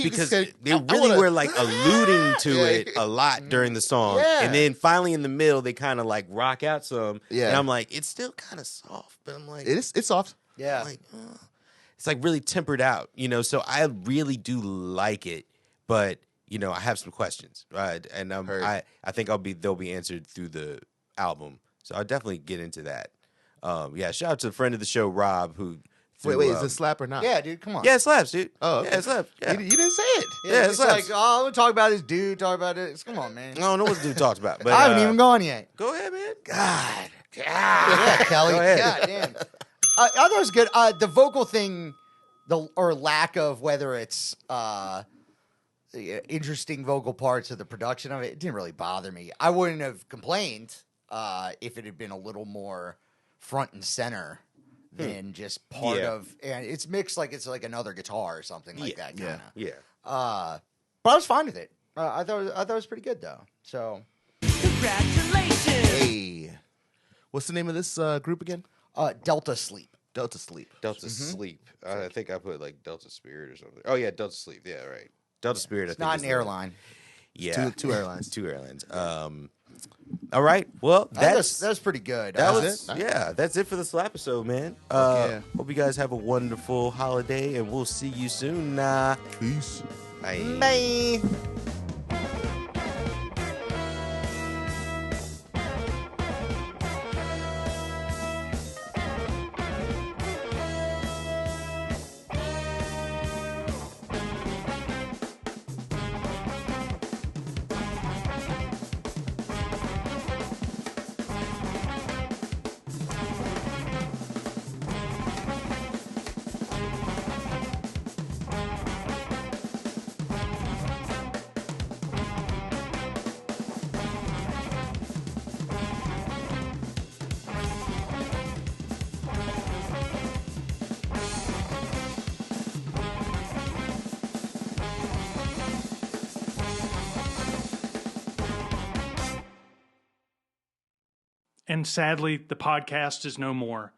they really were like alluding to it a lot during the song, and then finally in the middle they kind of like rock out some. Yeah, and I'm like, it's still kind of soft, but I'm like, it's soft. Yeah, like, it's like really tempered out, So I really do like it, but. I have some questions, right? And I think they'll be answered through the album. So I'll definitely get into that. Shout out to the friend of the show, Rob, who wait, is it slap or not? Yeah, dude, come on. Yeah, it slaps, dude. Oh, okay. Yeah, it slaps. Yeah. You didn't say it. Yeah, it it's slaps. like, oh, we'll talk about this dude, talk about it. Come on, man. I don't know what this dude talks about, but I haven't even gone yet. Go ahead, man. God. Yeah, Kelly. Go ahead. God damn. I thought it was good. The vocal thing, or lack of, whether it's interesting vocal parts of the production of it, it didn't really bother me. I wouldn't have complained if it had been a little more front and center than just part of. And it's mixed like it's like another guitar or something like that. Kinda. Yeah. But I was fine with it. I thought it was pretty good though. So Congratulations. Hey, what's the name of this group again? Delta Sleep. Delta Sleep. Delta Sleep. I think I put like Delta Spirit or something. Oh yeah, Delta Sleep. Yeah, right. Delta Spirit. It's I think not is an airline. Yeah, two airlines. Two airlines. All right. Well, that's pretty good. That's it for the Slapisode, man. Hope you guys have a wonderful holiday, and we'll see you soon. Peace. Bye. Bye. And sadly, the podcast is no more.